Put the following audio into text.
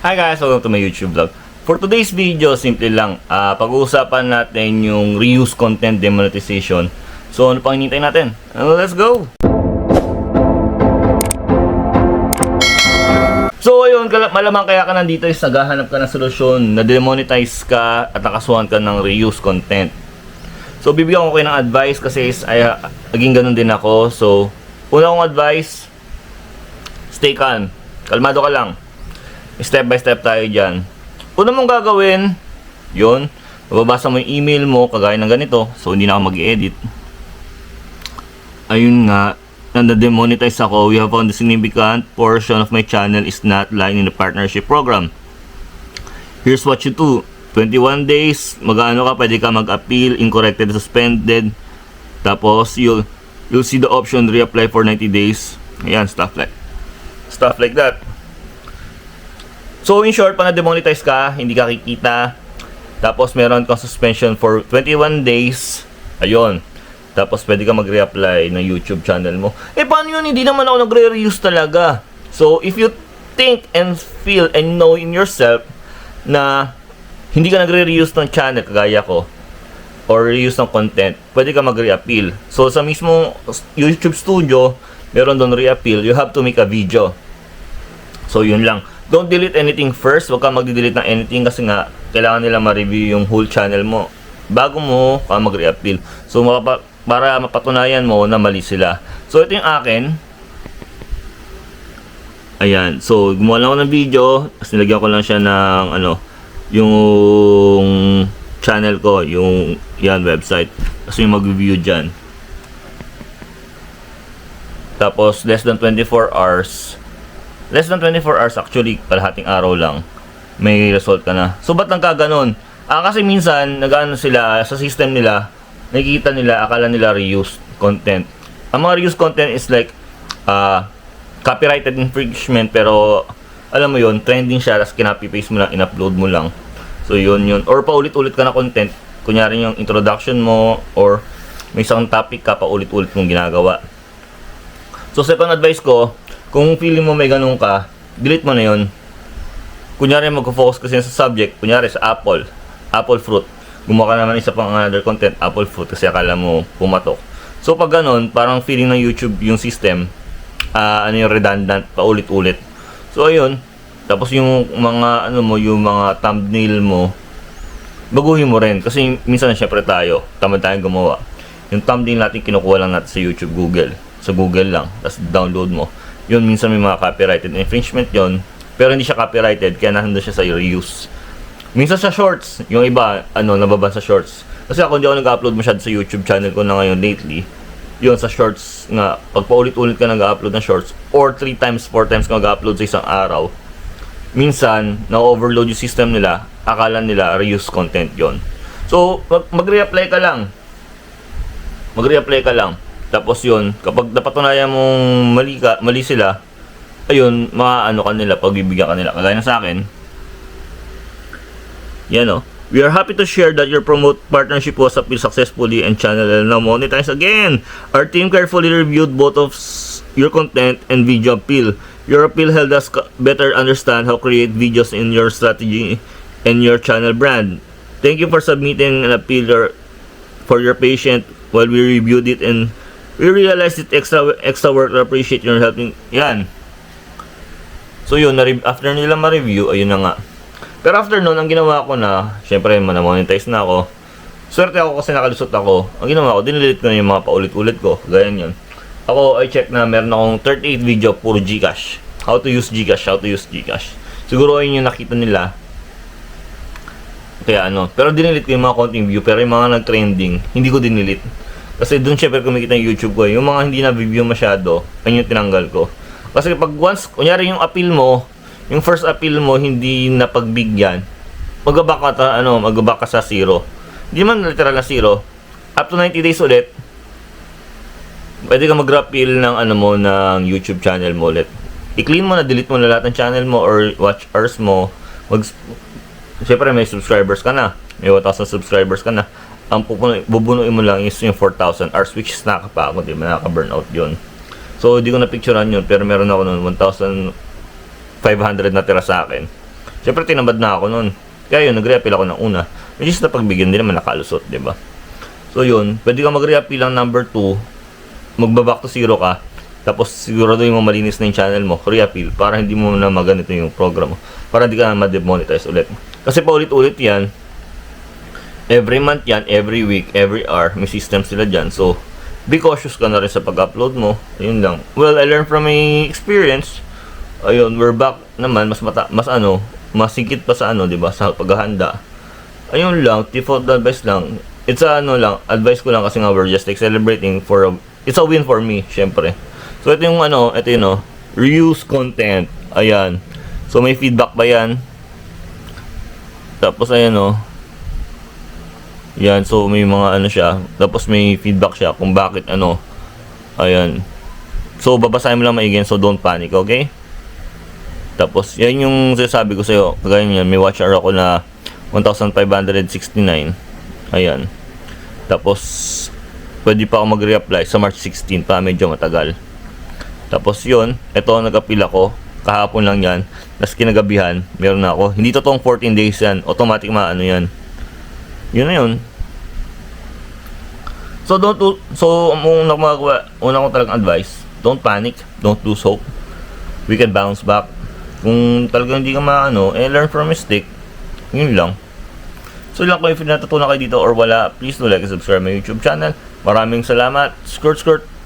Hi guys, welcome to my YouTube vlog. For today's video, simple lang, pag-uusapan natin yung reuse content demonetization. So ano pang hinihintay natin? Let's go! So ayun, malamang kaya ka nandito is naghahanap ka ng solusyon na demonetize ka at nakasuhan ka ng reuse content. So bibigyan ko kayo ng advice kasi naging ganun din ako. So una kong advice, stay calm. Kalmado ka lang. Step by step tayo dyan. Una mong gagawin, yun, mababasa mo yung email mo, kagaya ng ganito. So, hindi na ako mag-edit. Ayun nga, nanda-demonetize ako. We have found a significant portion of my channel is not lying in the partnership program. Here's what you do. 21 days, mag-ano ka, pwede ka mag-appeal, incorrected, suspended. Tapos, you'll see the option reapply for 90 days. Ayan, stuff like that. So in short, pag na-demonetize ka, hindi ka kikita. Tapos meron kang suspension for 21 days. Ayun. Tapos pwede ka mag-reapply ng YouTube channel mo. Paano yun? Hindi naman ako nagre-reuse talaga. So if you think and feel and know in yourself na hindi ka nagre-reuse ng channel kagaya ko or reuse ng content, pwede ka mag-reappeal. So sa mismong YouTube studio, meron doon reappeal. You have to make a video. So yun lang. Don't delete anything first. Huwag ka mag-delete ng anything kasi nga kailangan nila ma-review yung whole channel mo bago mo ka mag-reappeal. So para mapatunayan mo na mali sila. So ito yung akin. Ayan. So gumawa lang ako ng video. Tapos nilagyan ko lang siya ng yung channel ko, yung website. Tapos yung mag-review dyan. Tapos less than 24 hours actually, kalahating araw lang, may result ka na. So, ba't nagkaganon? Kasi minsan, nag-ano sila, sa system nila, nakikita nila, akala nila reused content. Ang mga reused content is like, copyrighted infringement, pero, alam mo yun, trending siya, tapos kinopy-paste mo lang, in-upload mo lang. So, yun. Or paulit-ulit ka na content, kunyari yung introduction mo, or may isang topic ka, paulit-ulit mong ginagawa. So, second advice ko, kung feeling mo may ganun ka, delete mo na yun. Kunyari mag-focus kasi sa subject, kunyari sa apple fruit. Gumawa ka naman isa pang another content, apple fruit, kasi akala mo pumatok. So pag ganun, parang feeling ng YouTube yung system, yung redundant, paulit-ulit. So ayun, tapos yung mga yung mga thumbnail mo, baguhin mo rin. Kasi minsan syempre tamad tayong gumawa. Yung thumbnail natin kinukuha lang natin sa YouTube, sa Google lang, tapos download mo. Yun, minsan may mga copyrighted infringement yon, pero hindi siya copyrighted, kaya nandun siya sa reuse. Minsan sa shorts, yung iba, nababan sa shorts. Kasi ako hindi ako nag-upload masyado sa YouTube channel ko na ngayon lately. Yun, sa shorts nga, pag paulit-ulit ka nag-upload ng shorts, or 3 times, 4 times ka nag-upload sa isang araw, minsan, na-overload yung system nila, akala nila reuse content yon. So, mag-reapply ka lang. Tapos yun, kapag napatunayan mong mali sila, ayun, kanila, pagbibigyan kanila. Kagaya na sa akin. Yan We are happy to share that your promote partnership was appealed successfully and channel now monetized again. Our team carefully reviewed both of your content and video appeal. Your appeal helped us better understand how to create videos in your strategy and your channel brand. Thank you for submitting an appeal for your patient while we reviewed it, and we realized it extra work to appreciate your helping. Yan. So yun, after nila ma-review, ayun na nga. Pero after nun, ang ginawa ko na, syempre, na-monetize na ako. Swerte ako kasi nakalusot ako. Ang ginawa ko, dinidelete ko na yung mga paulit-ulit ko. Ganyan yun. Ako, I check na meron akong 38 video, puro Gcash. How to use Gcash. Siguro yun yung nakita nila. Kaya pero dinidelete ko yung mga konting view, pero yung mga nag-trending, hindi ko dinidelete. Kasi doon syempre kumikita yung YouTube ko. Yung mga hindi na-view masyado, ayun yung tinanggal ko. Kasi pag once, kunyari yung appeal mo, yung first appeal mo hindi napagbigyan, mag-back ka sa zero. Hindi man literal na zero. Up to 90 days ulit, pwede ka mag-appeal ng ng YouTube channel mo ulit. I-clean mo na, delete mo na lahat ng channel mo or watch hours mo. Syempre may subscribers ka na. May 1,000 subscribers ka na. Ang bubunuin mo lang is yung 4,000 hours, which is nakakapagod, di ba? Nakaka-burnout yun. So, hindi ko na-picturean yun, pero meron ako nun 1,500 na tira sa akin. Siyempre, tinamad na ako nun. Kaya yun, nag-reappeal ako ng una. Which is na pagbigyan din naman nakalusot, di ba? So yun, pwede ka mag-reappeal ng number 2, magba-back to 0 ka, tapos siguraduhin mo malinis na yung channel mo, reappeal, para hindi mo na maganito yung program mo. Para hindi ka na ma-demonetize ulit. Kasi paulit-ulit yan, every month yan, every week, every hour, may system sila dyan. So, be cautious ka na rin sa pag-upload mo. Ayun lang. Well, I learned from my experience. Ayun, we're back naman, mas singkit pa sa di ba, sa paghahanda. Ayun lang, default advice lang. It's lang, advice ko lang kasi nga we're just like celebrating it's a win for me, syempre. So ito yung reuse content. Ayan. So may feedback pa yan. Tapos ayan yan, so may mga siya. Tapos may feedback siya kung bakit Ayan. So babasahin mo lang maigi, so don't panic, okay? Tapos yan yung sinasabi ko sa'yo. Kagaya yan, may watch hour ako na 1,569. Ayan. Tapos pwede pa ako mag-reapply sa March 16 pa, medyo matagal. Tapos yun, ito nag-appeal ako kahapon lang yan. Tapos kinagabihan, meron na ako. Hindi totoong 14 days yan, automatic yan. Yun na yun. So una ko talagang advice, don't panic, don't lose hope. We can bounce back. Kung talagang hindi ka learn from mistake. Yun lang. So lang, kung if natutunan kayo dito or wala, please do like and subscribe my YouTube channel. Maraming salamat. Skirt.